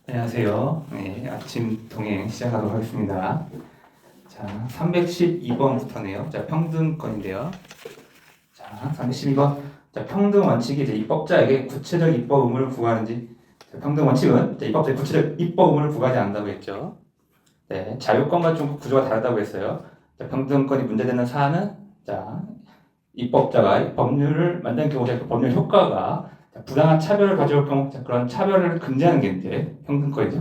안녕하세요. 네, 아침 동행 시작하도록 하겠습니다. 자, 312번부터네요. 자, 평등권인데요. 자, 312번. 자, 평등 원칙이 이제 입법자에게 구체적 입법 의무를 부과하는지. 자, 평등 원칙은 입법자에 구체적 입법 의무를 부과하지 않는다고 했죠. 네, 자유권과 좀 구조가 다르다고 했어요. 자, 평등권이 문제되는 사안은 자, 입법자가 법률을 만든 경우 그 법률 효과가 부당한 차별을 가져올 경우 그런 차별을 금지하는 게 이제 평등권이죠.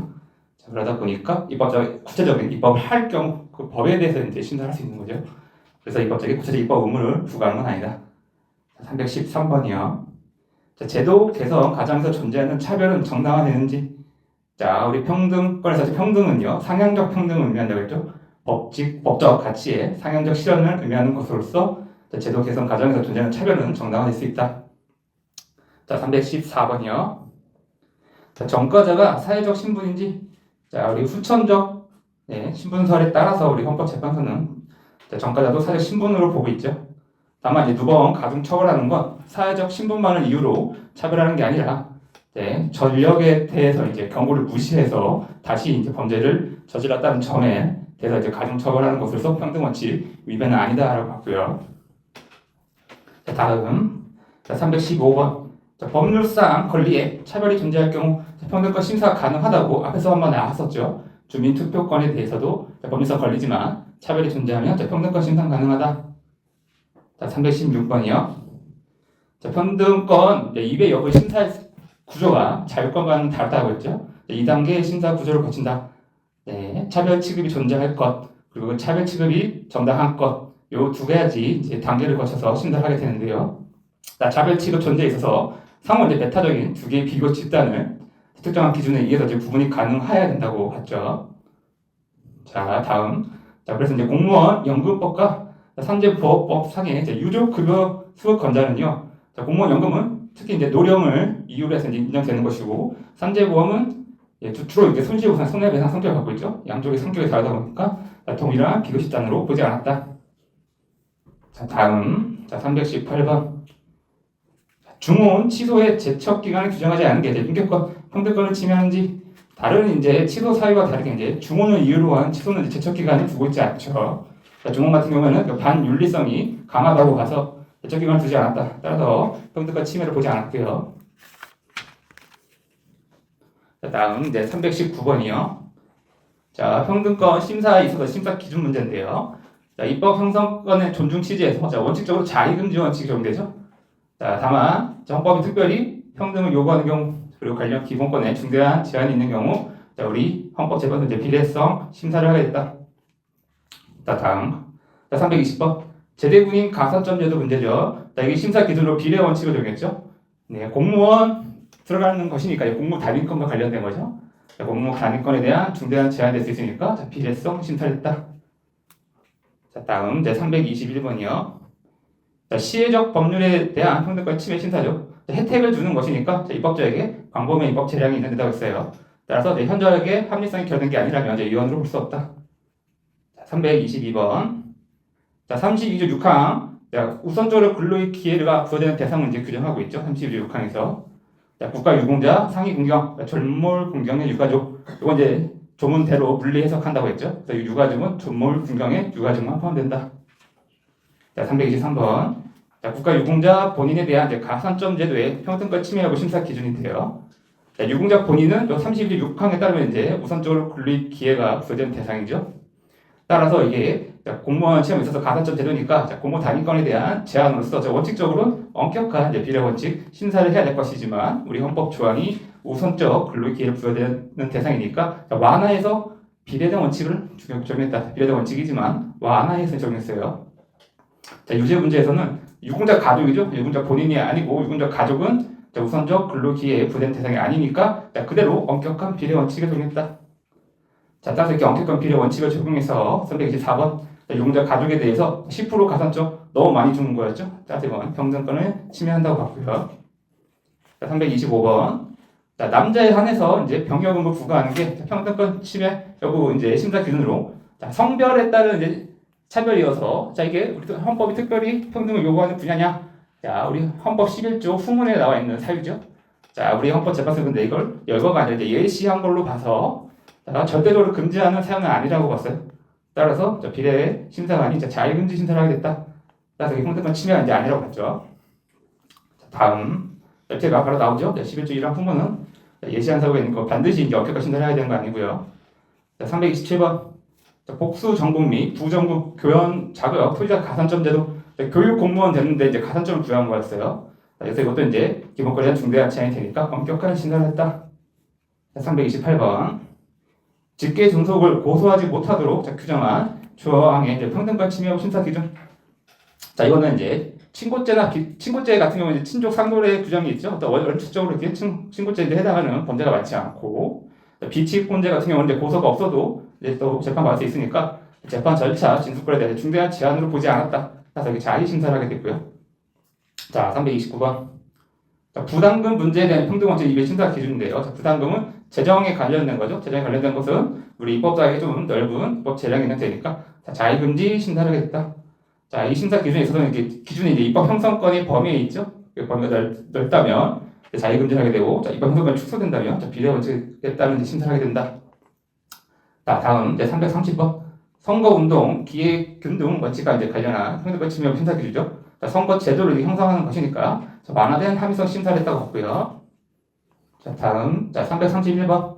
자, 그러다 보니까 입법자가 구체적인 입법을 할 경우 그 법에 대해서 이제 심사할 수 있는 거죠. 그래서 입법자에게 구체적 입법 의무를 부과하는 건 아니다. 313번이요. 자, 제도 개선 과정에서 존재하는 차별은 정당화되는지. 자, 우리 평등권에서 평등은요 상향적 평등을 의미한다고 했죠. 법적 가치의 상향적 실현을 의미하는 것으로서 제도 개선 과정에서 존재하는 차별은 정당화될 수 있다. 자, 314번이요. 자, 전과자가 사회적 신분인지. 자, 우리 후천적 신분설에 따라서 우리 헌법재판소는 전과자도 사회적 신분으로 보고 있죠. 다만 이제 누범 가중 처벌하는 건 사회적 신분만을 이유로 차별하는 게 아니라 전력에 대해서 이제 경고를 무시해서 다시 이제 범죄를 저질렀다는 점에 대해서 이제 가중 처벌하는 것으로서 평등 원칙 위반은 아니다라고 봤고요. 자, 다음 315번. 자, 법률상 권리에 차별이 존재할 경우 평등권 심사가 가능하다고 앞에서 한번 나왔었죠. 주민투표권에 대해서도 법률상 권리지만 차별이 존재하면 평등권 심사가 가능하다. 자, 316번이요. 자, 평등권 2배 여부 심사 구조가 자유권과는 다르다고 했죠. 2단계 심사 구조를 거친다. 네, 차별 취급이 존재할 것, 그리고 그 차별 취급이 정당한 것, 요 두 가지 이제 단계를 거쳐서 심사를 하게 되는데요. 자, 차별 취급 존재에 있어서 상호 이제 배타적인 두 개의 비교 집단을 특정한 기준에 의해서 이제 구분이 가능해야 된다고 봤죠. 자, 다음. 자, 그래서 이제 공무원 연금법과 산재보호법 상의 유족급여 수급 권자는요. 자, 공무원 연금은 특히 이제 노령을 이유로 해서 이제 인정되는 것이고, 산재보험은 주로 이제 손실보상, 손해배상 성격을 갖고 있죠. 양쪽의 성격이 다르다 보니까 동일한 비교 집단으로 보지 않았다. 자, 다음. 자, 318번. 중혼 취소의 제척 기간을 규정하지 않은 게 인격권 평등권을 침해하는지. 다른 이제 취소 사유와 다르게 이제 중혼을 이유로 한 취소는 제척 기간을 두고 있지 않죠. 중혼 같은 경우에는 반윤리성이 강하다고 봐서 제척 기간을 두지 않았다. 따라서 평등권 침해를 보지 않았고요. 자, 다음 이제 319번이요. 자, 평등권 심사에 있어서 심사 기준 문제인데요. 자, 입법 형성권의 존중 취지에서 원칙적으로 자의금지 원칙이 적용되죠. 자, 다만 헌법이 특별히 평등을 요구하는 경우 그리고 관련 기본권에 중대한 제한이 있는 경우 우리 헌법재판소 이제 비례성 심사를 하게 됐다. 자, 다음. 자, 320번. 제대군인 가산점 제도 문제죠. 자, 이게 심사 기준으로 비례 원칙을 적용했죠. 네, 공무원 들어가는 것이니까 공무 단위권과 관련된 거죠. 자, 공무 단위권에 대한 중대한 제한이 될 수 있으니까 비례성 심사를 했다. 자, 다음 이제 321번이요. 자, 시혜적 법률에 대한 평등권 침해 심사죠. 자, 혜택을 주는 것이니까 입법자에게 광범위한 입법 재량이 있는 데다고 했어요. 따라서 현저하게 합리성이 결여된 게 아니라면 위헌으로 볼 수 없다. 자, 322번. 자, 32조 6항. 자, 우선적으로 근로의 기회가 부여되는 대상을 이제 규정하고 있죠. 32조 6항에서. 자, 국가 유공자, 상위 공경, 졸몰 공경의 유가족. 이건 이제 조문대로 물리 해석한다고 했죠. 그래서 유가족은 졸몰 공경의 유가족만 포함된다. 자, 323번. 자, 국가 유공자 본인에 대한 이제 가산점 제도의 평등권 침해 여부 심사 기준인데요. 자, 유공자 본인은 32조 6항에 따르면 이제 우선적으로 근로의 기회가 부여되는 대상이죠. 따라서 이게 공무원 시험에 있어서 가산점 제도니까 공무 단위권에 대한 제한으로서 원칙적으로는 엄격한 이제 비례 원칙 심사를 해야 될 것이지만 우리 헌법 조항이 우선적 근로의 기회를 부여되는 대상이니까 완화해서 비례대 원칙을 적용했다. 비례대 원칙이지만 완화해서 적용했어요. 자, 유죄 문제에서는 유공자 가족이죠. 유공자 본인이 아니고 유공자 가족은 우선적 근로기회에 부여된 대상이 아니니까 그대로 엄격한 비례 원칙을 적용했다. 자, 따라서 이렇게 엄격한 비례 원칙을 적용해서 324번 유공자 가족에 대해서 10% 가산점 너무 많이 주는 거였죠. 따라서 이건 평등권을 침해한다고 봤고요. 자, 325번. 자, 남자에 한해서 이제 병역금을 부과하는 게 평등권 침해 여부 이제 심사 기준으로 성별에 따른 이제 차별이어서 이게 우리 헌법이 특별히 평등을 요구하는 분야냐? 자, 우리 헌법 11조 후문에 나와 있는 사유죠. 자, 우리 헌법재판소는 근데 이걸 열거가 아니라 이제 예시한 걸로 봐서 절대적으로 금지하는 사항은 아니라고 봤어요. 따라서 비례 심사관이 자율금지 심사를 하게 됐다. 따라서 형태권 침해가 이제 아니라고 봤죠. 자, 다음 제가 바로 나오죠. 11조 1항 부문은 예시한 사고가 있는 거 반드시 이제 object과 심사를 해야 되는 거 아니고요. 자, 327번 복수 전국 및 부전국 교원 자격 토지자 가산점 제도 교육 공무원 됐는데 이제 가산점을 부여한 거였어요. 그래서 이것도 이제 기본권에 대한 중대한 제한이 되니까 엄격한 심사를 했다. 328번 직계 존속을 고소하지 못하도록 규정한 조항의 이제 평등권 침해후 심사 기준. 자, 이거는 이제 친고죄 같은 경우는 친족 상돌의 규정이 있죠. 어떤 원칙적으로 이렇게 친고죄에 해당하는 범죄가 많지 않고 비친권죄 같은 경우는 이제 고소가 없어도 이제 또 재판 받을 수 있으니까 재판 절차 진술권에 대해 중대한 제한으로 보지 않았다. 그래서 여기 자의 심사를 하게 됐고요. 자, 329번. 자, 부담금 문제에 대한 평등원칙 200 심사 기준인데요. 자, 부담금은 재정에 관련된 거죠. 재정에 관련된 것은 우리 입법자에게 좀 넓은 입법 재량이 있는 되니까 자의금지 심사를 하게 됐다. 자, 이 심사 기준에 있어서는 이렇게 기준이 이제 입법 형성권의 범위에 있죠. 그 범위가 넓다면 자의금지를 하게 되고, 자, 입법 형성권이 축소된다면 비례 원칙에 따른 심사를 하게 된다. 자, 다음 이제 330번. 선거운동 기획균등 원칙과 이제 관련한 평등권 침해 심사 기준이죠. 자, 선거 제도를 형성하는 것이니까 완화된 합의성 심사를 했다고 봤고요. 자, 다음 331번.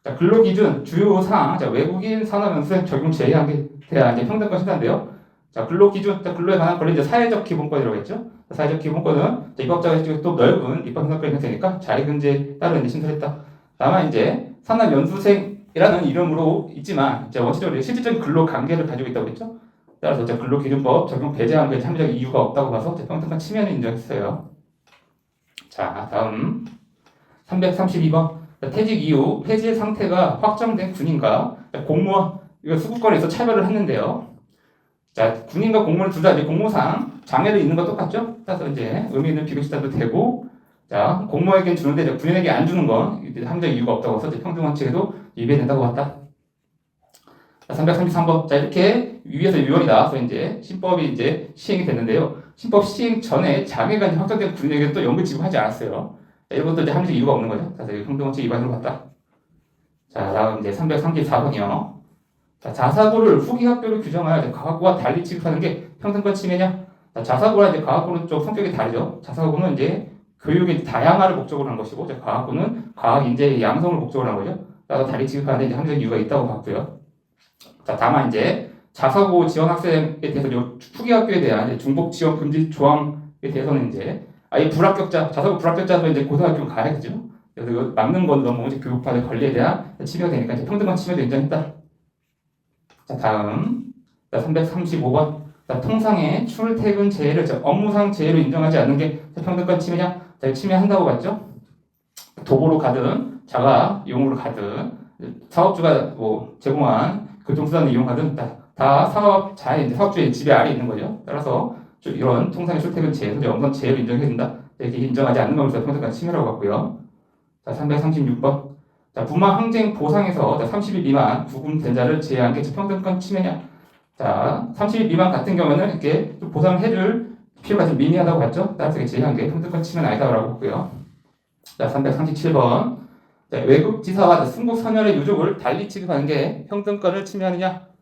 자, 근로기준 주요 사항. 자, 외국인 산업연수생 적용 제한에 대한 이제 평등권 심사인데요. 자, 근로기준, 근로에 관한 권리 이제 사회적 기본권이라고 했죠. 사회적 기본권은 입법자가 또 넓은 입법 형성권이 형성되니까 자의금지에 따른 이제 심사를 했다. 다만 이제 산업연수생이라는 이름으로 있지만 이제 원칙적으로 실질적인 근로 관계를 가지고 있다고 했죠. 따라서 근로기준법 적용 배제한 게 합리적 이유가 없다고 봐서 평등권 침해는 인정했어요. 자, 다음 332번. 퇴직 이후 폐지의 상태가 확정된 군인과 공무원, 이거 수급권에서 차별을 했는데요. 자, 군인과 공무원 둘 다 이제 공무상 장애를 있는 거 똑같죠? 따라서 이제 의미 있는 비교시다도 되고, 자, 공무원에게 주는데 이제 군인에게 안 주는 건 합리적 이유가 없다고 해서 평등원칙에도 위배된다고 봤다. 333번. 자, 이렇게 위에서 유언이다. 그래서 이제 신법이 이제 시행이 됐는데요. 신법 시행 전에 장애가 확정된 군인에게는 또 연금 지급하지 않았어요. 자, 이것도 이제 합리적 이유가 없는 거죠. 그래서 평등원칙 위반으로 봤다. 자, 다음 이제 334번이요. 자, 자사고를 후기 학교로 규정하여 과학고와 달리 취급하는 게 평등권 침해냐? 자, 자사고와 이제 과학고는 좀 성격이 다르죠. 자사고는 이제 교육의 다양화를 목적으로 한 것이고, 과학고는 과학 인재의 양성을 목적으로 한 거죠. 따라서 달리 취급하는 이제 합리적 이유가 있다고 봤고요. 자, 다만 이제 자사고 지원 학생에 대해서 후기 학교에 대한 이제 중복 지원 금지 조항에 대해서는 이제 아예 불합격자, 자사고 불합격자도 이제 고등학교 가야겠죠. 그래서 이거 막는 건 너무 이제 교육받을 권리에 대한 침해가 되니까 이제 평등권 침해도 인정했다. 자, 다음 335번. 자, 통상의 출퇴근 재해를 업무상 재해로 인정하지 않는 게 평등권 침해냐? 자, 침해한다고 봤죠. 도보로 가든 자가용으로 가든 사업주가 뭐 제공한 교통수단을 이용하든 다 사업자의 사업주의 지배 아래 있는 거죠. 따라서 이런 통상의 출퇴근 재해, 업무상 재해로 인정해야 된다. 이렇게 인정하지 않는 것으로 평등권 침해라고 봤고요. 자, 336번. 자, 부마 항쟁 보상에서 30일 미만 구금된 자를 제외한 게 평등권 침해냐? 자, 30일 미만 같은 경우는 이렇게 보상을 해줄 필요가 좀 미미하다고 봤죠? 따라서 제외한 게 평등권 침해는 아니다라고 했고요. 자, 337번. 자, 외국 지사와 승국 선열의 유족을 달리 취급하는 게 평등권을 침해하느냐?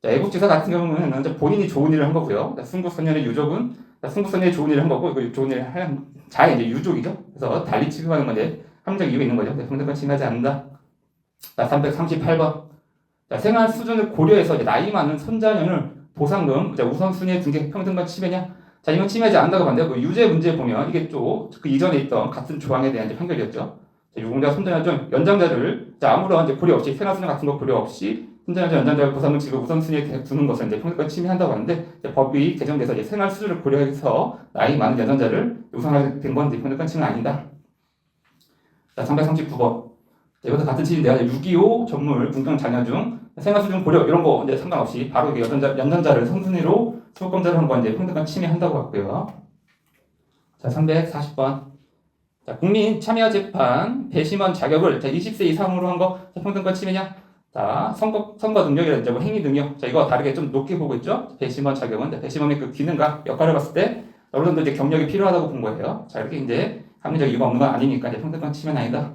자, 외국 지사 같은 경우는 본인이 좋은 일을 한 거고요. 자, 승국 선열의 유족은 승국 선열이 좋은 일을 한 거고, 이거 좋은 일을 하는 자의 이제 유족이죠. 그래서 달리 취급하는 건데 합리적 이유가 있는 거죠. 평등권 침해하지 않는다. 자, 338번. 자, 생활 수준을 고려해서 이제 나이 많은 손자녀를 보상금 우선순위에 둔 게 평등권 침해냐? 자, 이건 침해하지 않는다고 봤는데 그 유죄 문제 보면 이게 또 그 이전에 있던 같은 조항에 대한 이제 판결이었죠. 자, 유공자 손자녀 중 연장자를 아무런 이제 고려 없이 생활 수준 같은 거 고려 없이 손자녀 연장자 보상금 지급 우선순위에 두는 것을 이제 평등권 침해한다고 하는데 법이 개정돼서 이제 생활 수준을 고려해서 나이 많은 연장자를 우선하게 된 건데 평등권 침해는 아니다. 자, 339번. 자, 이것도 같은 취지인데요. 6.25 전물 분경 자녀 중 생활수준 고려 이런 거 이제 상관없이 바로 연장자를 선순위로 수급검사를 한 건 이제 평등권 침해한다고 했고요. 자, 340번. 자, 국민 참여 재판 배심원 자격을 20세 이상으로 한 거 평등권 침해냐? 자, 선거 능력이라든지 뭐 행위 능력. 자, 이거 다르게 좀 높게 보고 있죠. 배심원 자격은 배심원의 그 기능과 역할을 봤을 때 어느 정도 이제 경력이 필요하다고 본 거예요. 자, 이렇게 이제 합리적 이유가 없는 건 아니니까 이제 평등권 침해는 아니다.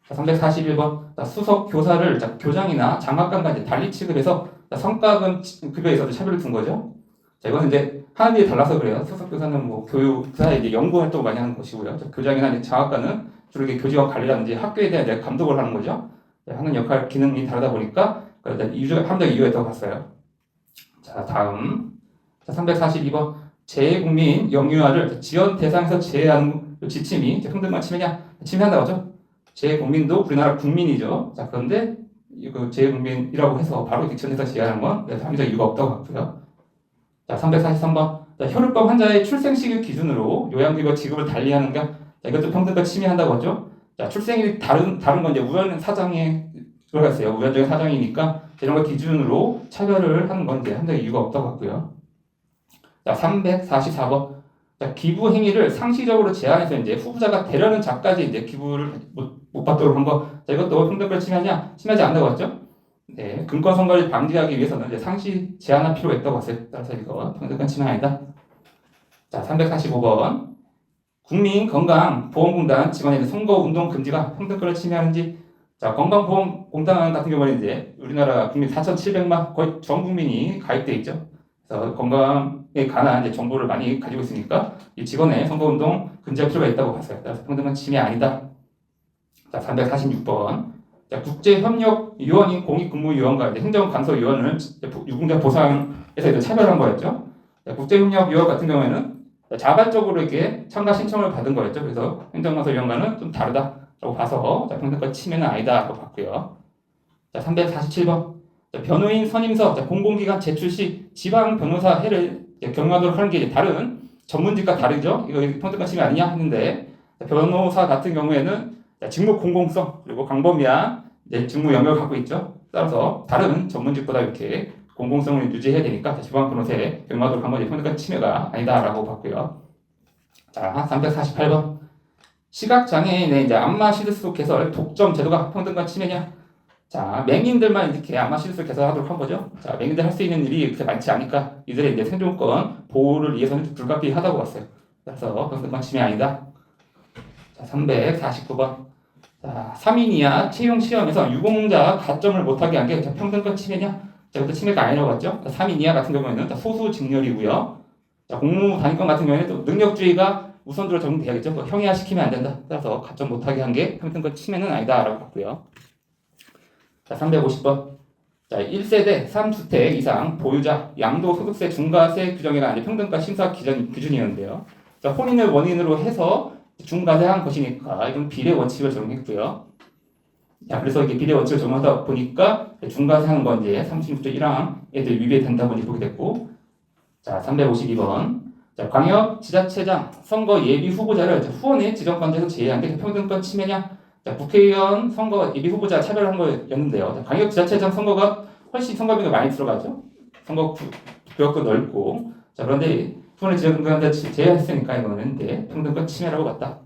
자, 341번. 자, 수석 교사를 자, 교장이나 장학관과 이제 달리 취급해서 자, 성과금 급여에서도 차별을 둔 거죠. 자, 이것은 이제 하는 일이 달라서 그래요. 수석 교사는 뭐 교육사에 이제 연구 활동을 많이 하는 것이고요. 자, 교장이나 이제 장학관은 주로 이게 교직원 관리라든지 학교에 대한 이제 감독을 하는 거죠. 자, 하는 역할 기능이 다르다 보니까 합리적 이유가 있다고 봤어요. 자, 다음. 자, 342번. 재국민 영유아를 지원 대상에서 제외하는 지침이 평등권 침해냐? 침해한다고 하죠. 재국민도 우리나라 국민이죠. 자, 그런데 그 재국민이라고 해서 바로 기천에서 제외하는 건 합리적 이유가 없다고 봤고요. 자, 343번. 자, 혈육병 환자의 출생시기 기준으로 요양비과 지급을 달리하는 게 자, 이것도 평등권 침해한다고 하죠. 자, 출생일이 다른 건 이제 우연 사정에 들어가 있어요. 우연적인 사정이니까 이런 걸 기준으로 차별을 하는 건 이제 합리적 이유가 없다고 봤고요. 자, 344번. 자, 기부 행위를 상시적으로 제한해서 이제 후보자가 되려는 자까지 이제 기부를 못 받도록 한 거. 자, 이것도 평등권 침해하냐? 침해하지 않는다고 했죠? 네, 금권 선거를 방지하기 위해서는 이제 상시 제한할 필요가 있다고 했어요. 따라서 이거 평등권 침해 아니다. 자, 345번. 국민건강보험공단 직원의 선거운동 금지가 평등권을 침해하는지. 자, 건강보험공단 같은 경우는 이제 우리나라 국민 4,700만 거의 전 국민이 가입돼 있죠. 그래서 건강에 관한 이제 정보를 많이 가지고 있으니까 이 직원의 선거운동 금지할 필요가 있다고 봤어요. 따라서 평등권 침해 아니다. 자, 346번. 자, 국제협력위원인 공익근무위원과 행정간소위원을 유공자 보상에서 차별한 거였죠. 자, 국제협력위원 같은 경우에는 자발적으로 이렇게 참가 신청을 받은 거였죠. 그래서 행정간소위원과는 좀 다르다라고 봐서 자, 평등권 침해는 아니다라고 봤고요. 자, 347번. 자, 변호인 선임서 자, 공공기관 제출 시 지방 변호사 해를 경영하도록 하는 게 다른 전문직과 다르죠. 이거 평등권 침해 아니냐 했는데 자, 변호사 같은 경우에는 자, 직무 공공성 그리고 광범위한 직무 영역을 갖고 있죠. 따라서 다른 전문직보다 이렇게 공공성을 유지해야 되니까 지방 변호사에 경영하도록 한 건 평등권 침해가 아니다라고 봤고요. 자, 348번. 시각장애인의 이제 안마 시드수 개설 독점 제도가 평등권 침해냐? 자, 맹인들만 이렇게 안마 시드수를 개설하도록 한 거죠. 자, 맹인들 할 수 있는 일이 그렇게 많지 않으니까 이들의 이제 생존권 보호를 위해서는 불가피하다고 봤어요. 그래서 평등권 침해 아니다. 자, 349번. 자, 3인 이하 채용 시험에서 유공자 가점을 못하게 한 게 평등권 침해냐? 자, 이것도 침해가 아니라고 봤죠. 3인 이하 같은 경우에는 소수 직렬이고요. 자, 공무 단위권 같은 경우에는 또 능력주의가 우선적으로 적용돼야겠죠. 형이화시키면 안 된다. 따라서 가점 못하게 한 게 평등권 침해는 아니다라고 봤고요. 자, 350번. 자, 1세대 3주택 이상 보유자 양도소득세 중과세 규정에 관한 평등권 심사 기준이었는데요. 자, 혼인을 원인으로 해서 중과세한 것이니까 이건 비례 원칙을 적용했고요. 자, 그래서 이게 비례 원칙을 적용하다 보니까 중과세하는 건 이제 36조 1항에 위배된다고 보게 됐고, 자, 352번. 자, 광역 지자체장 선거 예비 후보자를 후원의 지정권자에서 제외한 게 평등권 침해냐? 자, 국회의원 선거 예비 후보자 차별한 거였는데요. 자, 광역 지자체장 선거가 훨씬 선거비가 많이 들어가죠. 선거 구역도 넓고. 자, 그런데 후원의 지정권자 제외했으니까 이거는 이제 평등권 침해라고 봤다.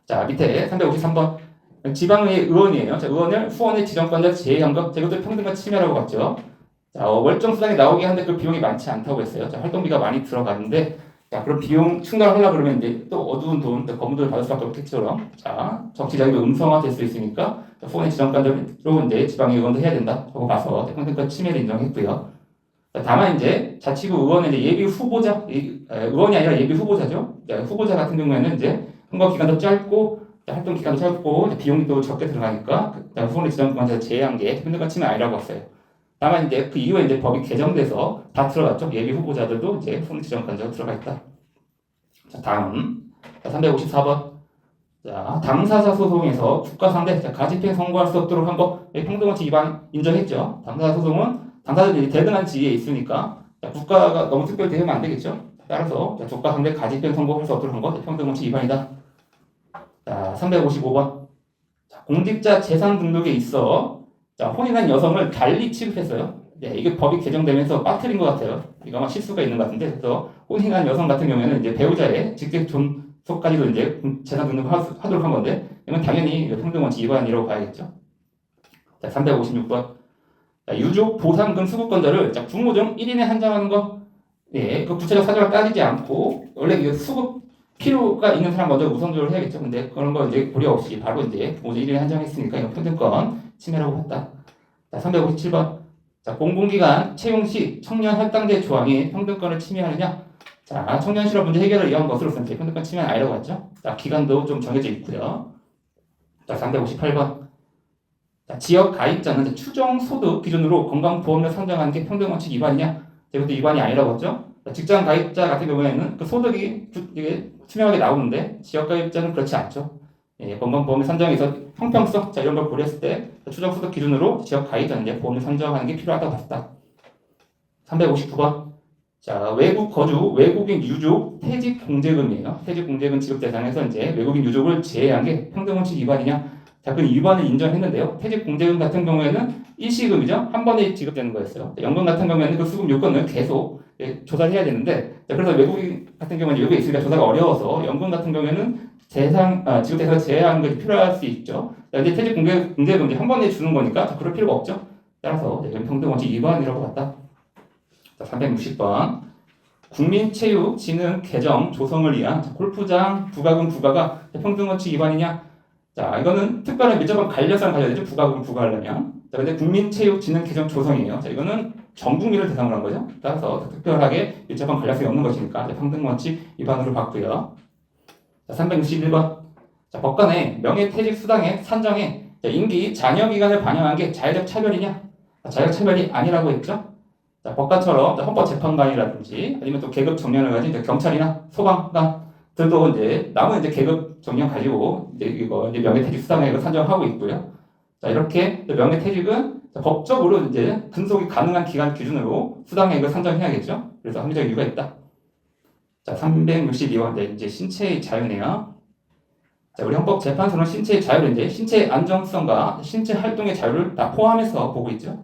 자, 밑에 353번. 지방의 의원이에요. 자, 의원을 후원의 지정권자 제외한 것, 이것도 평등권 침해라고 봤죠. 자, 월정 수당이 나오게 하는데 그 비용이 많지 않다고 했어요. 자, 활동비가 많이 들어가는데, 자, 그럼 비용 충당을 하려고 그러면 이제 또 어두운 돈, 검은 돈을 받을 수밖에 없겠죠. 자, 정치 자금이 음성화 될 수 있으니까, 후원의 지정권자로 이제 지방의 의원도 해야 된다고 봐서 평등권 침해를 인정했고요. 자, 다만 이제 자치구 의원의 이제 예비 후보자, 의원이 아니라 예비 후보자죠. 자, 후보자 같은 경우에는 이제 선거 기간도 짧고, 활동 기간도 짧고, 비용이 또 적게 들어가니까, 후원의 지정권자 제외한 게 평등권 침해 아니라고 했어요. 다만 이제 그 이후에 이제 법이 개정돼서 다 들어갔죠. 예비 후보자들도 이제 후원 지정권자가 들어가 있다. 자, 다음. 자, 354번. 자, 당사자 소송에서 국가 상대 가집행 선고할 수 없도록 한 거 평등원칙 위반 인정했죠. 당사자 소송은 당사자들이 대등한 지위에 있으니까 자, 국가가 너무 특별히 대우면 안 되겠죠. 따라서 자, 국가 상대 가집행 선고할 수 없도록 한 거 평등원칙 위반이다. 자, 355번. 자, 공직자 재산 등록에 있어 자, 혼인한 여성을 달리 취급했어요. 네, 이게 법이 개정되면서 빠뜨린 것 같아요. 이거 아마 실수가 있는 것 같은데, 그래서 혼인한 여성 같은 경우에는 이제 배우자의 직계 존속까지도 이제 재산 등록하도록 한 건데, 이건 당연히 평등원칙 위반이라고 봐야겠죠. 자, 356번. 자, 유족 보상금 수급권자를 자, 부모 중 1인에 한정하는 거, 예, 그 구체적 사정을 따지지 않고, 원래 이 수급 필요가 있는 사람 먼저 우선적으로 해야겠죠. 근데 그런 거 이제 고려 없이 바로 이제 모두 1일 한정했으니까 이건 평등권 침해라고 봤다. 자, 357번. 자, 공공기관 채용 시 청년 할당제 조항이 평등권을 침해하느냐? 자, 청년 실업 문제 해결을 위한 것으로서 이제 평등권 침해는 아니라고 했죠. 자, 기간도 좀 정해져 있고요. 자, 358번. 자, 지역 가입자는 추정 소득 기준으로 건강보험료 산정하는 게 평등원칙 위반이냐? 이것도 위반이 아니라고 했죠. 자, 직장 가입자 같은 경우에는 그 소득이 이게 투명하게 나오는데 지역 가입자는 그렇지 않죠. 예, 건강보험료 산정에서 형평성 자, 이런 걸 고려했을 때 추정 소득 기준으로 지역 가입자는 이제 보험료 산정하는 게 필요하다고 봤다. 359번. 자, 외국 거주 외국인 유족 퇴직 공제금이에요. 퇴직 공제금 지급 대상에서 이제 외국인 유족을 제외한 게 평등원칙 위반이냐? 자, 그 위반을 인정했는데요. 퇴직 공제금 같은 경우에는 일시금이죠. 한 번에 지급되는 거였어요. 연금 같은 경우에는 그 수급 요건을 계속 조사를 해야 되는데, 자, 그래서 외국인 같은 경우는 외국에 있으니까 조사가 어려워서 연금 같은 경우에는 지급 대상을 제외하는 것이 필요할 수 있죠. 자, 근데 퇴직 공제금 이제 한 번에 주는 거니까 자, 그럴 필요가 없죠. 따라서 평등원칙 위반이라고 봤다. 자, 360번. 국민체육진흥 개정 조성을 위한 골프장 부가금 부과가 평등원칙 위반이냐? 자, 이거는 특별한 밀접한 관련성 가져야 되죠. 부가금 부과하려면. 자, 근데 국민체육진흥 개정 조성이에요. 자, 이거는 전 국민을 대상으로 한 거죠. 따라서 특별하게 밀접한 관련성이 없는 것이니까 평등원칙 위반으로 봤고요. 자, 361번. 자, 법관의 명예퇴직 수당의 산정에 임기 잔여 기간을 반영한 게 자의적 차별이냐? 자의적 차별이 아니라고 했죠. 자, 법관처럼 헌법재판관이라든지 아니면 또 계급 정년을 가진 경찰이나 소방관들도 이제 남은 이제 계급 정년 가지고 이제 이거 이제 명예퇴직 수당액을 산정하고 있고요. 자, 이렇게 명예퇴직은 법적으로 이제 근속이 가능한 기간 기준으로 수당액을 산정해야겠죠. 그래서 합리적 이유가 있다. 자, 362번 이제 신체의 자유네요. 자, 우리 헌법재판소는 신체의 자유를 이제 신체의 안정성과 신체 활동의 자유를 다 포함해서 보고 있죠.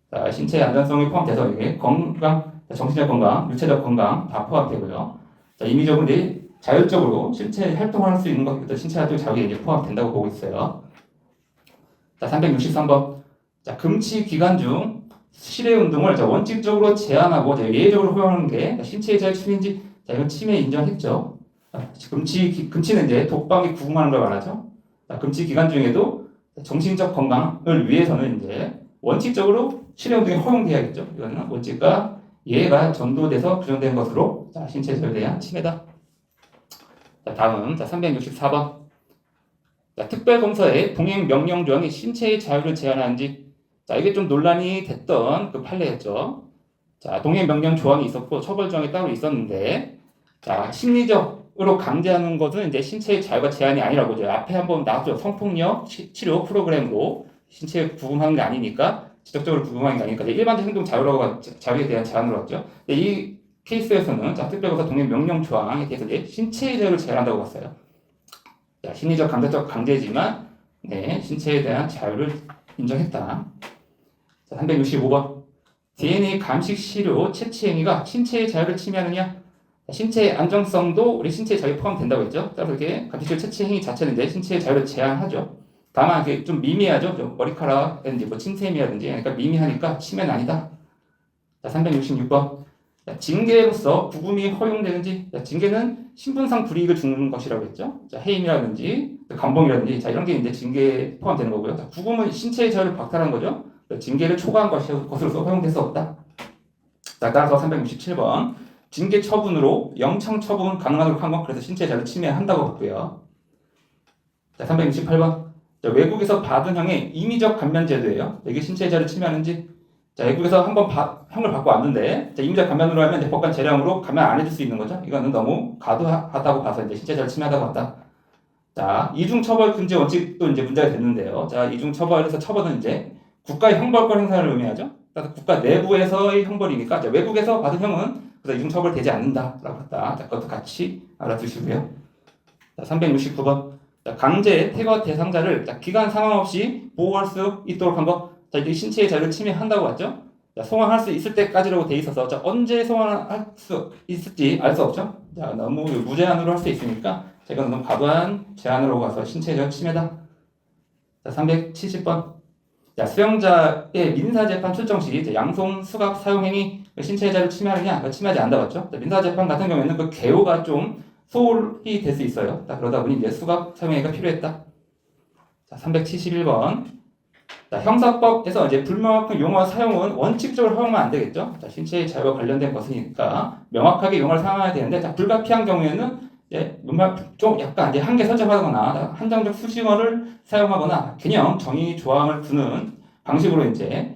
자, 신체의 안전성이 포함돼서 이게 건강, 정신적 건강, 육체적 건강 다 포함되고요. 자, 임의적으로 이제 자율적으로 신체 활동을 할 수 있는 것, 신체 활동 자격이 이제 포함된다고 보고 있어요. 자, 363번. 자, 금치 기간 중 실외 운동을 원칙적으로 제한하고 예외적으로 허용하는 게 신체의 자유 침해인지, 자, 이건 침해 인정했죠. 금치는 이제 독방이 구금하는 걸 말하죠. 자, 금치 기간 중에도 정신적 건강을 위해서는 이제 원칙적으로 실외 운동이 허용돼야겠죠. 이거는 원칙과 예외가 전도돼서 규정된 것으로 자, 신체 자유에 대한 침해다. 자, 다음 364번. 자, 특별검사의 동행 명령 조항이 신체의 자유를 제한하는지, 자, 이게 좀 논란이 됐던 그 판례였죠. 자, 동행 명령 조항이 있었고 처벌 조항이 따로 있었는데, 자, 심리적으로 강제하는 것은 이제 신체의 자유가 제한이 아니라고 이제 앞에 한번 나왔죠. 성폭력 치료 프로그램으로 신체에 구금하는 게 아니니까, 지적적으로 구금하는 게 아니니까 일반적 행동 자유에 대한 제한으로 했죠. 근데 이 케이스에서는 자, 특별검사 동행 명령 조항에 대해서 이제 신체의 자유를 제한한다고 봤어요. 자, 심리적 강제적 강제지만 네, 신체에 대한 자유를 인정했다. 자, 365번. DNA 감식 시료 채취 행위가 신체의 자유를 침해하느냐? 신체의 안정성도 우리 신체의 자유에 포함된다고 했죠. 따라서 이렇게 감식 시료 채취 행위 자체는 이제 신체의 자유를 제한하죠. 다만 이게 좀 미미하죠. 좀 머리카락이라든지 뭐 침샘이라든지 그러니까 미미하니까 침해는 아니다. 자, 366번. 자, 징계로서 구금이 허용되는지. 자, 징계는 신분상 불이익을 주는 것이라고 했죠. 자, 해임이라든지 감봉이라든지 자, 이런 게 이제 징계에 포함되는 거고요. 자, 구금은 신체의 자유를 박탈한 거죠. 징계를 초과한 것으로서 허용될 수 없다. 자, 따라서 367번. 징계 처분으로 영창 처분 가능하도록 한 건 그래서 신체의 자유를 침해한다고 봤고요. 자, 368번. 자, 외국에서 받은 형의 임의적 감면 제도예요. 이게 신체의 자유를 침해하는지. 자, 외국에서 한번 형을 받고 왔는데 자, 임의적 감면으로 하면 이제 법관 재량으로 감면 안 해줄 수 있는 거죠. 이거는 너무 과도하다고 봐서 이제 신체의 자유를 침해하다고 봤다. 자, 이중 처벌 금지 원칙도 이제 문제가 됐는데요. 자, 이중 처벌에서 처벌은 이제 국가의 형벌권 행사를 의미하죠. 그래서 국가 내부에서의 형벌이니까 자, 외국에서 받은 형은 그래서 이중 처벌 되지 않는다라고 했다. 자, 그것도 같이 알아두시고요. 자, 369번. 자, 강제 퇴거 대상자를 자, 기간 상관없이 보호할 수 있도록 한 거. 자, 이게 신체의 자유를 침해한다고 봤죠. 자, 송환할 수 있을 때까지라고 돼 있어서 자, 언제 송환할 수 있을지 알 수 없죠. 자, 너무 무제한으로 할 수 있으니까 자, 이건 너무 과도한 제한으로 가서 신체의 자유 침해다. 자, 370번. 자, 수용자의 민사재판 출정 시 양손, 수갑 사용 행위 신체의 자유를 침해하느냐? 침해하지 않는다 봤죠. 자, 민사재판 같은 경우에는 그 개요가 좀 소홀히 될 수 있어요. 그러다 보니 이제 수갑 사용하기가 필요했다. 자, 371번. 자, 형사법에서 이제 불명확한 용어 사용은 원칙적으로 허용하면 안 되겠죠. 자, 신체의 자유와 관련된 것이니까 명확하게 용어를 사용해야 되는데, 자, 불가피한 경우에는 좀 약간 이제 한계 설정하거나 한정적 수식어를 사용하거나 개념 정의 조항을 두는 방식으로 이제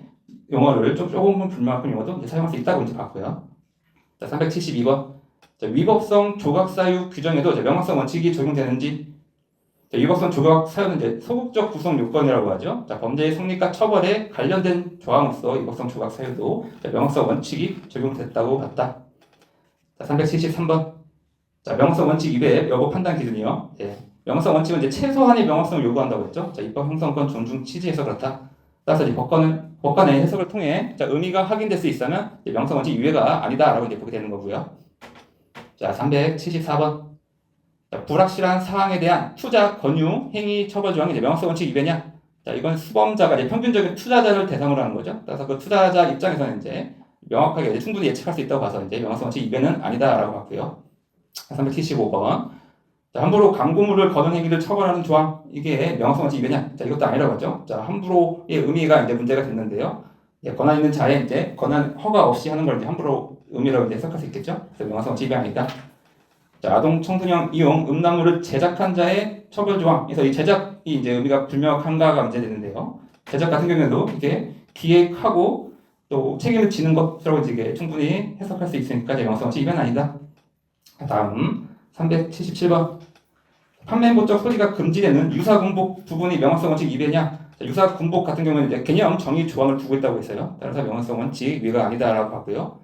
용어를 조금은 불명확한 용어도 이제 사용할 수 있다고 이제 봤고요. 자, 372번. 자, 위법성 조각 사유 규정에도 이제 명확성 원칙이 적용되는지. 자, 위법성 조각 사유는 이제 소극적 구성 요건이라고 하죠. 자, 범죄의 성립과 처벌에 관련된 조항으로서 위법성 조각 사유도 명확성 원칙이 적용됐다고 봤다. 자, 373번. 자, 명확성 원칙 이외의 여부 판단 기준이요. 예. 명확성 원칙은 이제 최소한의 명확성을 요구한다고 했죠. 자, 입법 형성권 존중 취지에서 그렇다. 따라서 이 법관의 해석을 통해 자, 의미가 확인될 수 있으면 명확성 원칙 이외가 아니다라고 이제 보게 되는 거고요. 자, 374번. 자, 불확실한 사항에 대한 투자, 권유, 행위, 처벌 조항이 이제 명확성 원칙 이외냐? 자, 이건 수범자가 이제 평균적인 투자자를 대상으로 하는 거죠. 따라서 그 투자자 입장에서는 이제 명확하게 이제 충분히 예측할 수 있다고 봐서 이제 명확성 원칙 이외는 아니다라고 봤고요. 375번. 자, 함부로 광고물을 거는 행위를 처벌하는 조항, 이게 명확성 원칙 이외냐? 자, 이것도 아니라고 하죠. 자, 함부로의 의미가 이제 문제가 됐는데요. 예, 권한 있는 자에 이제 권한 허가 없이 하는 걸 이제 함부로 의미라고 이제 해석할 수 있겠죠. 그래서 명확성 원칙 이외 아니다. 자, 아동 청소년 이용 음란물을 제작한 자의 처벌 조항. 그래서 이 제작이 이제 의미가 불명확한가가 문제되는데요. 제작 같은 경우에도 이게 기획하고 또 책임을 지는 것이라고 이제 충분히 해석할 수 있으니까 명확성 원칙 이외는 아니다. 다음 377번. 판매문법 소지가 금지되는 유사군복 부분이 명확성 원칙 이외냐? 자, 유사군복 같은 경우는 이제 개념 정의 조항을 두고 있다고 했어요. 따라서 명확성 원칙 위가 아니다라고 봤고요.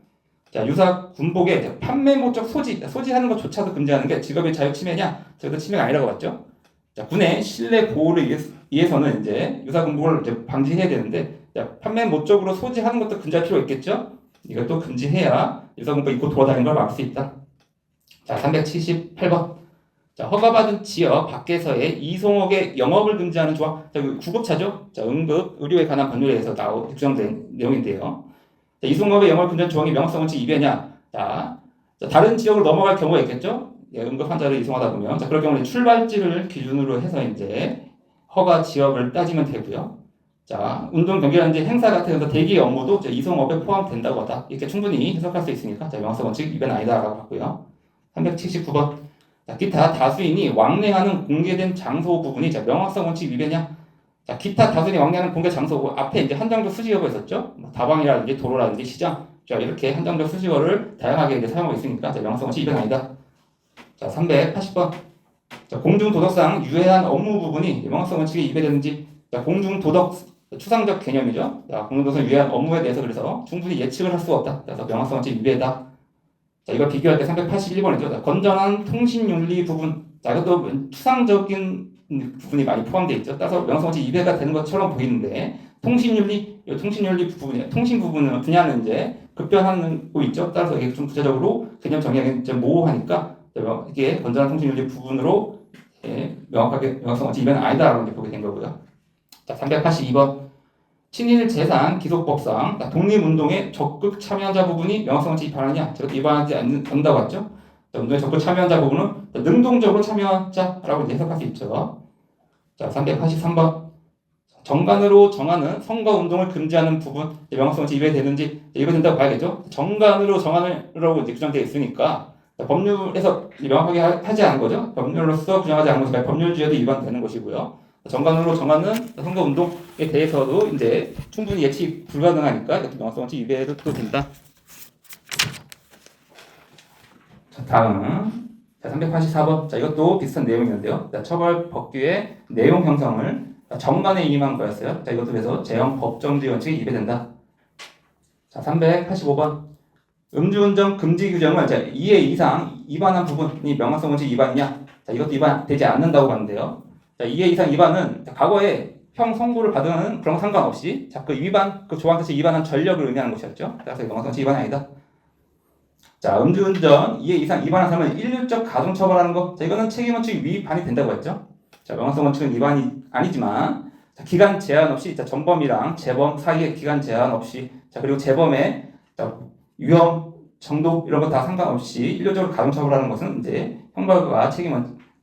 자, 유사군복의 판매목적 소지하는 것조차도 금지하는 게 직업의 자유 침해냐? 저도 침해가 아니라고 봤죠. 자, 군의 실내 보호를 위해서는 이제 유사군복을 이제 방지해야 되는데, 자, 판매 목적으로 소지하는 것도 금지할 필요가 있겠죠. 이것도 금지해야 유사군복 입고 돌아다니는 걸 막을 수 있다. 자, 378번. 자, 허가받은 지역 밖에서의 이송업의 영업을 금지하는 조항. 자, 구급차죠. 자, 응급 의료에 관한 법률에 의해서 규정된 내용인데요. 자, 이송업의 영업을 금지하는 조항이 명확성 원칙 이외냐? 자, 다른 지역으로 넘어갈 경우가 있겠죠. 예, 응급 환자를 이송하다 보면, 자, 그럴 경우는 출발지를 기준으로 해서 이제 허가 지역을 따지면 되고요. 자, 운동 경기라든지 행사 같은 대기 업무도 이송업에 포함된다고 하다. 이렇게 충분히 해석할 수 있으니까 자, 명확성 원칙 이외는 아니다라고 봤고요. 379번. 자, 기타 다수인이 왕래하는 공개된 장소 부분이 자, 명확성 원칙 위배냐? 자, 기타 다수인이 왕래하는 공개 장소 앞에 이제 한정적 수식어가 있었죠. 다방이라든지 도로라든지 시장. 자, 이렇게 한정적 수식어를 다양하게 이제 사용하고 있으니까 자, 명확성 원칙 위배는 아니다. 자, 380번. 자, 공중도덕상 유해한 업무 부분이 명확성 원칙에 위배되는지. 자, 공중도덕 추상적 개념이죠. 자, 공중도덕상 유해한 업무에 대해서 그래서 충분히 예측을 할 수가 없다. 그래서 명확성 원칙 위배다. 자, 이걸 비교할 때 381번이죠. 자, 건전한 통신윤리 부분. 자, 이것도 추상적인 부분이 많이 포함되어 있죠. 따라서 명확성 원칙 이배가 되는 것처럼 보이는데 통신윤리 부분이에요. 통신 부분은 분야는 이제 급변하고 있죠. 따라서 이게 좀 구체적으로 개념 정의하기 좀 모호하니까 이게 건전한 통신윤리 부분으로 명확하게 명확성 원칙 이배는 아니다라고 이제 보게 된 거고요. 자, 382번. 친일 재산 기소법상 독립운동에 적극 참여자 부분이 명확성 원칙 위반하냐? 저것도 위반하지 않는다고 했죠. 운동에 적극 참여자 부분은 능동적으로 참여자라고 이제 해석할 수 있죠. 자, 383번. 정관으로 정하는 선거운동을 금지하는 부분 명확성 원칙 위배되는지 이거 된다고 봐야겠죠. 정관으로 정하라고 이제 규정되어 있으니까 법률에서 명확하게 하지 않은 거죠. 법률로서 규정하지 않은 것이 법률주의에도 위반되는 것이고요. 정관으로 정하는 선거운동에 대해서도 이제 충분히 예측 불가능하니까 이것도 명확성 원칙 위배도 된다. 자, 다음. 자, 384번. 자, 이것도 비슷한 내용이었는데요. 자, 처벌 법규의 내용 형성을 정관에 임한 거였어요. 자, 이것도 그래서 제형 법정주의 원칙이 위배된다. 자, 385번. 음주운전 금지 규정을 2회 이상 위반한 부분이 명확성 원칙 위반이냐? 자, 이것도 위반되지 않는다고 봤는데요. 자, 2회 이상 위반은 과거에 형 선고를 받은 그런 거 상관없이 자, 그 조항 자체 위반한 전력을 의미하는 것이었죠. 따라서 명확성 원칙 위반이 아니다. 자, 음주운전 2회 이상 위반한 사람은 일률적 가중처벌하는 거. 자, 이거는 책임원칙 위반이 된다고 했죠. 자, 명확성 원칙은 위반이 아니지만 자, 기간 제한 없이 자, 전범이랑 재범 사이에 기간 제한 없이 자, 그리고 재범의 자, 위험 정도 이런 거 다 상관없이 일률적으로 가중처벌하는 것은 이제 형벌과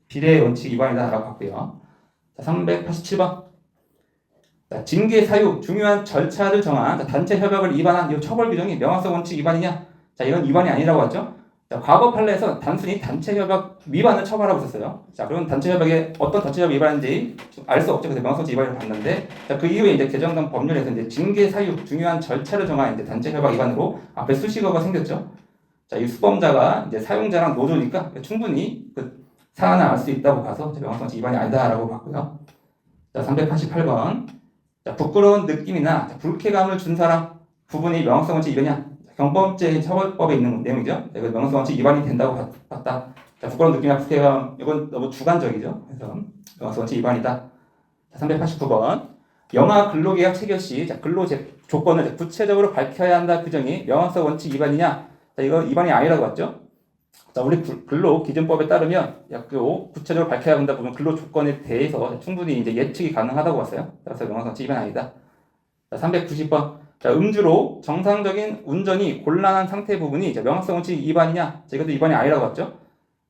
비례 원칙 위반이다라고 봤고요. 자, 387번. 자, 징계 사유 중요한 절차를 정한 단체 협약을 위반한 이 처벌 규정이 명확성 원칙 위반이냐? 자, 이건 위반이 아니라고 하죠. 자, 과거 판례에서 단순히 단체 협약 위반을 처벌하고 있었어요. 자, 그러면 단체 협약에 어떤 단체 협약 위반인지 알 수 없죠. 그래서 명확성 원칙 위반을 봤는데, 자, 그 이후에 이제 개정된 법률에서 이제 징계 사유 중요한 절차를 정한 이제 단체 협약 위반으로 앞에 수식어가 생겼죠. 자, 이 수범자가 이제 사용자랑 노조니까 충분히 그 사안을 알 수 있다고 봐서 명확성 원칙 위반이 아니다라고 봤고요. 자, 388번. 자, 부끄러운 느낌이나 불쾌감을 준 사람 부분이 명확성 원칙 위반이냐? 경범죄 처벌법에 있는 내용이죠. 이거 명확성 원칙 위반이 된다고 봤다. 자, 부끄러운 느낌이나 불쾌감 이건 너무 주관적이죠. 그래서 명확성 원칙 위반이다. 자, 389번. 영아 근로계약 체결 시 근로 조건을 구체적으로 밝혀야 한다 규정이 명확성 원칙 위반이냐? 자, 이거 위반이 아니라고 봤죠. 자, 우리 근로기준법에 따르면 구체적으로 밝혀야 한다 보면 근로 조건에 대해서 충분히 이제 예측이 가능하다고 봤어요. 따라서 명확성 원칙 위반이 아니다. 자, 390번. 자, 음주로 정상적인 운전이 곤란한 상태 부분이 명확성 원칙 위반이냐? 자, 이것도 위반이 아니라고 봤죠.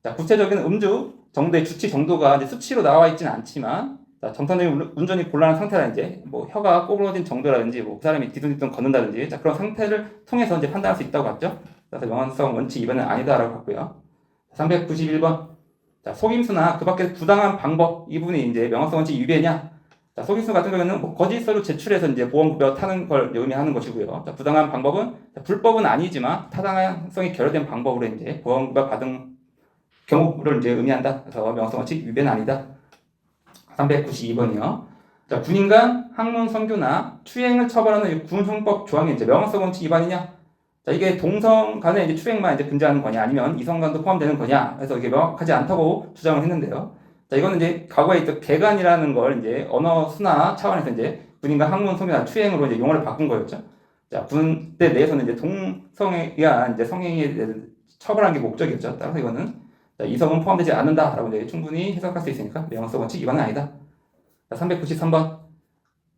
자, 구체적인 음주 정도의 주치 정도가 이제 수치로 나와 있지는 않지만, 자, 정상적인 운전이 곤란한 상태라 이제 뭐 혀가 꼬부러진 정도라든지 그 사람이 뒤뚱뒤뚱 걷는다든지 자, 그런 상태를 통해서 이제 판단할 수 있다고 봤죠. 그래서 명확성 원칙 위반은 아니다라고 봤고요. 391번. 자, 속임수나 그 밖에 부당한 방법 이 부분이 이제 명확성 원칙 위배냐? 자, 속임수 같은 경우에는 뭐 거짓 서류 제출해서 이제 보험급여 타는 걸 의미하는 것이고요. 자, 부당한 방법은 불법은 아니지만 타당성이 결여된 방법으로 이제 보험급여 받은 경우를 이제 의미한다. 그래서 명확성 원칙 위배는 아니다. 392번이요. 자, 군인 간 학문 선교나 추행을 처벌하는 군형법 조항이 이제 명확성 원칙 위반이냐? 자, 이게 동성 간에 이제 추행만 이제 금지하는 거냐, 아니면 이성 간도 포함되는 거냐, 그래서 이게 명확하지 않다고 주장을 했는데요. 자, 이거는 이제 과거에 있던 개간이라는 걸 이제 언어 순화 차원에서 이제 군인과 학문 성교나 추행으로 이제 용어를 바꾼 거였죠. 자, 군대 내에서는 이제 동성에 의한 이제 성행위에 처벌한 게 목적이었죠. 따라서 이거는 자, 이성은 포함되지 않는다라고 이제 충분히 해석할 수 있으니까 명확성 원칙 위반은 아니다. 자, 393번.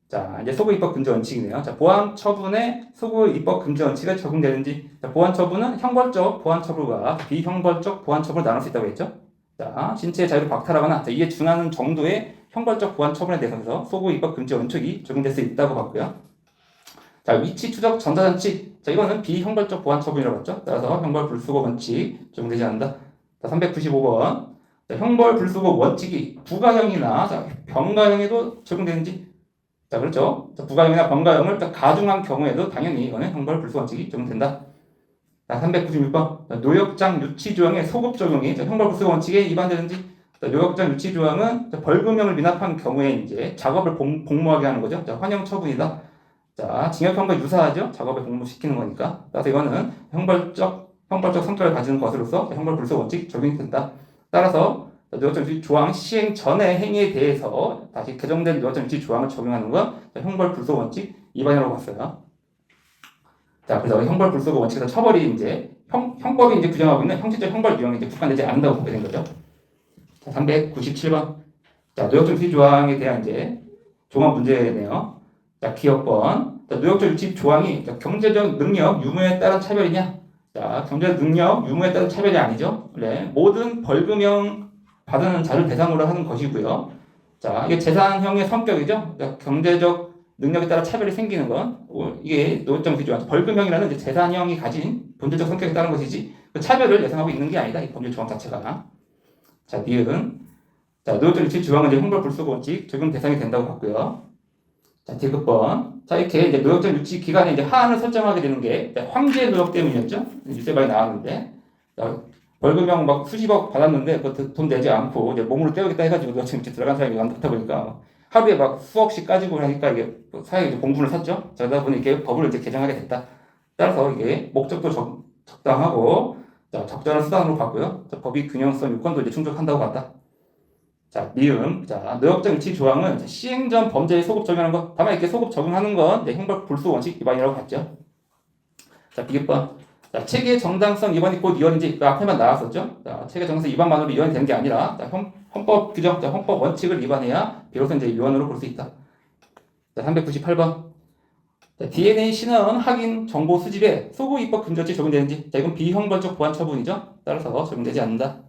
자, 이제 소급 입법 금지 원칙이네요. 자, 보안 처분에 소급 입법 금지 원칙이 적용되는지. 자, 보안 처분은 형벌적 보안 처분과 비형벌적 보안 처분을 나눌 수 있다고 했죠. 자, 신체의 자유를 박탈하거나 자, 이에 준하는 정도의 형벌적 보안 처분에 대해서 소급 입법 금지 원칙이 적용될 수 있다고 봤고요. 자, 위치 추적 전자장치. 자, 이거는 비형벌적 보안 처분이라고 했죠. 따라서 형벌 불수고 원칙 적용되지 않는다. 자, 395번. 자, 형벌 불수고 원칙이 부가형이나 병가형에도 적용되는지. 자, 그렇죠. 자, 부가형이나 병가형을 가중한 경우에도 당연히 이거는 형벌 불수고 원칙이 적용된다. 자, 396번. 자, 노역장 유치 조항의 소급 적용이 형벌 불수고 원칙에 위반되는지. 자, 노역장 유치 조항은 벌금형을 미납한 경우에 이제 작업을 복무하게 하는 거죠. 자, 환영 처분이다. 자, 징역형과 유사하죠. 작업에 복무시키는 거니까. 따라서 이거는 형벌적 성격을 가지는 것으로서 형벌 불수고 원칙 적용이 된다. 따라서 노역장 유치 조항 시행 전의 행위에 대해서 다시 개정된 노역장 유치 조항을 적용하는 건 형벌 불수고 원칙 위반이라고 봤어요. 자, 그래서 형벌 불수고 원칙에서 처벌이 이제 형법이 이제 규정하고 있는 형식적 형벌 유형이 이제 국한되지 않는다고 보게 된 거죠. 자, 397번. 자, 노역장 유치 조항에 대한 이제 종합 문제네요. 자, 기억번. 자, 노역장 유치 조항이 경제적 능력 유무에 따른 차별이냐? 자, 경제적 능력 유무에 따른 차별이 아니죠. 네, 모든 벌금형 받는 자를 대상으로 하는 것이고요. 자, 이게 재산형의 성격이죠. 그러니까 경제적 능력에 따라 차별이 생기는 건 이게 노역장 유치 조항, 벌금형이라는 이제 재산형이 가진 본질적 성격에 따른 것이지 그 차별을 예상하고 있는 게 아니다. 이 법률 조항 자체가. 자, 니은. 자, 노역장 유치 조항은 이제 형벌 불수고 원칙 적용 대상이 된다고 봤고요. 자, 디귿번. 자, 이렇게 이제 노역장 유치 기간에 이제 하한을 설정하게 되는 게 황제 노역 때문이었죠. 뉴스에 많이 나왔는데. 자, 벌금형 막 수십억 받았는데 그 돈 내지 않고 이제 몸으로 때우겠다 해가지고 노역장 유치 들어간 사람이 많다 보니까 하루에 막 수억씩 가지고 하니까 이게 사회에 공분을 샀죠. 자, 그러다 보니 이게 법을 이제 개정하게 됐다. 따라서 이게 목적도 적당하고 자, 적절한 수단으로 봤고요. 자, 법이 균형성 요건도 이제 충족한다고 봤다. 자, 미음. 자, 노역장 유치 조항은 시행 전 범죄에 소급 적용하는 것. 다만 이렇게 소급 적용하는 건 형벌 불수고 원칙 위반이라고 봤죠. 자, 비교번. 자, 체계 정당성 위반이 곧 위헌인지 그 앞에만 나왔었죠. 자, 체계 정당성 위반만으로 위헌이 되는 게 아니라 자, 헌법 규정, 자, 헌법 원칙을 위반해야 비로소 이제 위헌으로 볼 수 있다. 자, 398번. 자, DNA 신원 확인 정보 수집에 소급 입법 금지 원칙 적용되는지. 자, 이건 비형벌적 보안 처분이죠. 따라서 적용되지 않는다.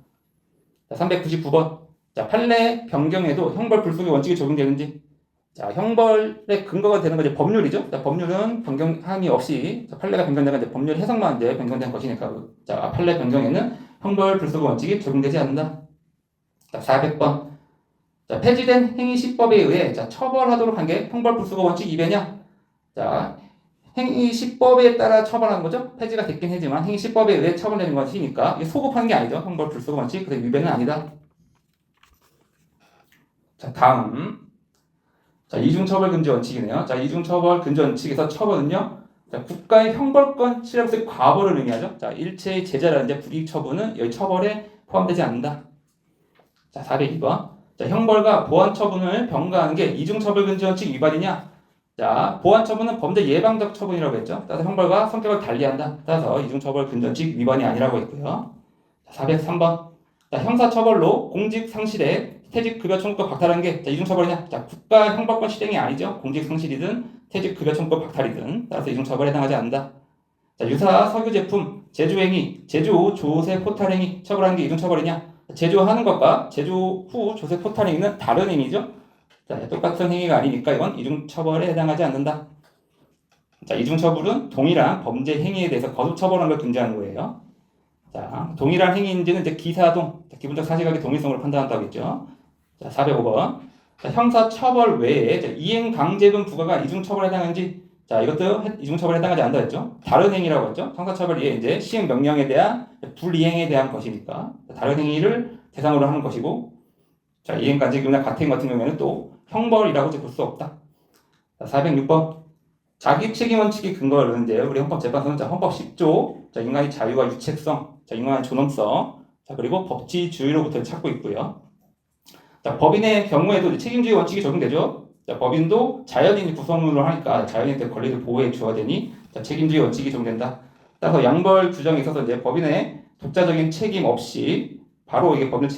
자, 399번. 자, 판례 변경에도 형벌 불속의 원칙이 적용되는지. 자, 형벌의 근거가 되는 건 이제 법률이죠. 자, 법률은 변경 항의 없이 자, 판례가 변경되가 이제 법률 해석만 이제 변경된 것이니까. 자, 판례 변경에는 형벌 불속의 원칙이 적용되지 않는다. 자, 400번. 자, 폐지된 행위시법에 의해 자, 처벌하도록 한 게 형벌 불속의 원칙 위배냐? 자, 행위시법에 따라 처벌하는 거죠. 폐지가 됐긴 하지만 행위시법에 의해 처벌되는 것이니까 이게 소급하는 게 아니죠. 형벌 불속의 원칙. 그래서 위배는 아니다. 자, 다음. 자, 이중처벌 금지 원칙이네요. 자, 이중처벌 금지 원칙에서 처벌은요. 자, 국가의 형벌권 실행의 과벌을 의미하죠. 자, 일체의 제재라든지 불이익 처분은 여기 처벌에 포함되지 않는다. 자, 402번. 자, 형벌과 보완 처분을 병가하는 게 이중처벌 금지 원칙 위반이냐? 자, 보완 처분은 범죄 예방적 처분이라고 했죠. 따라서 형벌과 성격을 달리한다. 따라서 이중처벌 금지 원칙 위반이 아니라고 했고요. 자, 403번. 자, 형사처벌로 공직 상실에 퇴직급여 청구권 박탈한 게 자, 이중처벌이냐? 자, 국가 형벌권 실행이 아니죠. 공직 상실이든 퇴직급여 청구권 박탈이든 따라서 이중처벌에 해당하지 않는다. 자, 유사 석유 제품 제조행위, 제조 조세 포탈행위 처벌하는 게 이중처벌이냐? 제조하는 것과 제조 후 조세 포탈행위는 다른 행위죠. 자, 똑같은 행위가 아니니까 이건 이중처벌에 해당하지 않는다. 자, 이중처벌은 동일한 범죄 행위에 대해서 거듭처벌하는 걸 금지하는 거예요. 자, 동일한 행위인지는 이제 기사동, 기본적 사실관계 동일성으로 판단한다고 했죠. 자, 405번. 자, 형사처벌 외에 자, 이행강제금 부과가 이중처벌에 해당하는지, 자, 이것도 이중처벌에 해당하지 않는다 했죠. 다른 행위라고 했죠. 형사처벌 이에 이제 시행명령에 대한 불이행에 대한 것이니까 다른 행위를 대상으로 하는 것이고, 자, 이행강제금이나 가택 같은 경우에는 또 형벌이라고 볼 수 없다. 자, 406번. 자기 책임 원칙이 근거를 두는데 우리 헌법재판소는 자, 헌법 10조 자, 인간의 자유와 유책성, 자, 인간의 존엄성, 자, 그리고 법치주의로부터 찾고 있고요. 자, 법인의 경우에도 책임주의 원칙이 적용되죠. 자, 법인도 자연인이 구성으로 하니까 자연인의 권리를 보호해 주어야 되니 자, 책임주의 원칙이 적용된다. 따라서 양벌 규정에 있어서 이제 법인의 독자적인 책임 없이 바로 이게 법을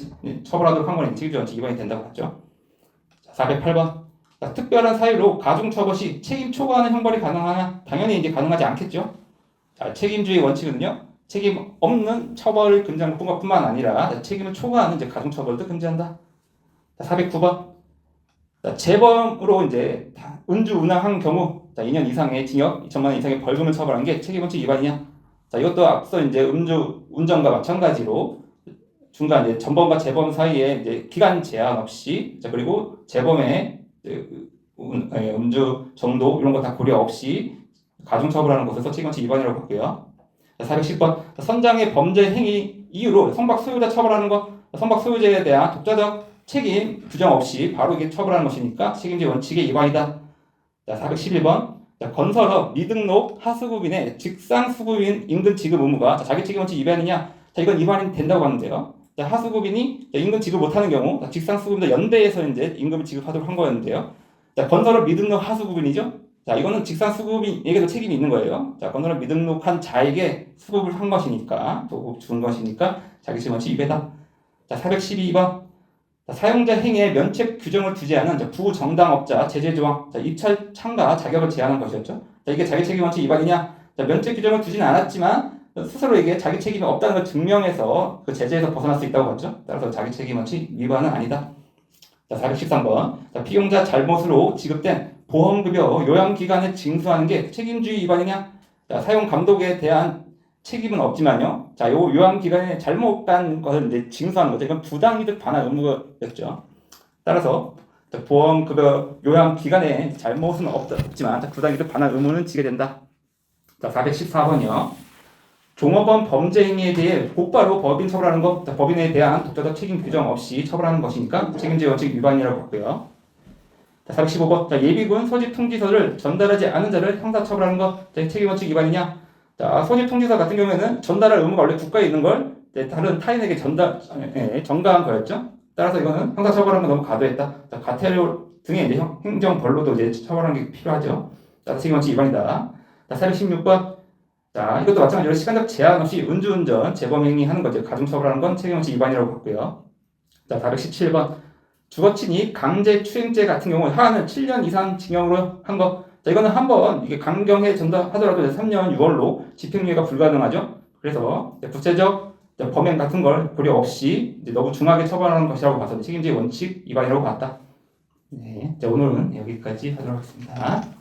처벌하도록 한 거는 책임주의 원칙 위반이 된다고 봤죠. 자, 408번. 자, 특별한 사유로 가중처벌 시 책임 초과하는 형벌이 가능하냐? 당연히 이제 가능하지 않겠죠. 자, 책임주의 원칙은요, 책임 없는 처벌을 금지하는 것뿐만 아니라 책임을 초과하는 이제 가중처벌도 금지한다. 자, 409번. 자, 재범으로 이제 운주 운항한 경우, 자, 2년 이상의 징역, 2천만 원 이상의 벌금을 처벌한 게 책임 원칙 위반이냐? 자, 이것도 앞서 이제 음주 운전과 마찬가지로 중간 이제 전범과 재범 사이에 이제 기간 제한 없이, 자, 그리고 재범의 음주 정도 이런 거 다 고려 없이 가중처벌하는 것에서 책임원칙 위반이라고 봤고요. 410번. 선장의 범죄 행위 이유로 선박 소유자 처벌하는 것, 선박 소유자에 대한 독자적 책임 규정 없이 바로 이게 처벌하는 것이니까 책임제 원칙의 위반이다. 자, 411번. 자, 건설업 미등록 하수구빈의 직상수구빈 임금 지급 의무가 자, 자기 책임 원칙 위반이냐? 자, 이건 위반이 된다고 봤는데요. 자, 하수구빈이 임금 지급 못하는 경우 직상수구빈도 연대해서 이제 임금을 지급하도록 한 거였는데요. 자, 건설업 미등록 하수구빈이죠. 자, 이거는 직상수구빈에게도 책임이 있는 거예요. 자, 건설업 미등록한 자에게 수급을 한 것이니까, 또 준 것이니까 자기 책임 원칙 위배다. 자, 412번. 자, 사용자 행위에 면책 규정을 두지 않은 부정당업자 제재 조항, 자, 입찰 참가 자격을 제한한 것이었죠. 자, 이게 자기 책임 원칙 위반이냐? 자, 면책 규정을 두지는 않았지만 스스로에게 자기 책임이 없다는 걸 증명해서 그 제재에서 벗어날 수 있다고 봤죠. 따라서 자기 책임 원칙 위반은 아니다. 자, 413번. 자, 피용자 잘못으로 지급된 보험급여 요양기간에 징수하는 게 책임주의 위반이냐? 자, 사용 감독에 대한 책임은 없지만요. 자, 요 요양기간에 잘못 간 것을 이제 징수하는 거죠. 이건 부당이득 반환 의무였죠. 따라서 보험급여 요양기간에 잘못은 없지만 부당이득 반환 의무는 지게 된다. 자, 414번이요. 종업원 범죄 행위에 대해 곧바로 법인 처벌하는 것, 자, 법인에 대한 독자적 책임 규정 없이 처벌하는 것이니까 책임제 원칙 위반이라고 봤고요. 자, 415번. 자, 예비군 소집 통지서를 전달하지 않은 자를 형사 처벌하는 것, 자, 책임 원칙 위반이냐? 자, 소집 통지서 같은 경우에는 전달할 의무가 원래 국가에 있는 걸 다른 타인에게 전가한 거였죠. 따라서 이거는 형사 처벌하는 건 너무 과도했다. 자, 과태료 등의 이제 행정벌로도 이제 처벌하는 게 필요하죠. 자, 책임 원칙 위반이다. 자, 416번. 자, 이것도 마찬가지로 시간적 제한 없이 음주운전, 재범행위 하는 거죠. 가중처벌하는 건 책임원칙 위반이라고 봤고요. 자, 417번. 주거침입 강제추행죄 같은 경우 하나는 7년 이상 징역으로 한 거. 자, 이거는 한번 이게 강경에 전달하더라도 3년 6월로 집행유예가 불가능하죠. 그래서 구체적 자, 범행 같은 걸 고려 없이 이제 너무 중하게 처벌하는 것이라고 봐서 책임질 원칙 위반이라고 봤다. 네, 자, 오늘은 여기까지 하도록 하겠습니다.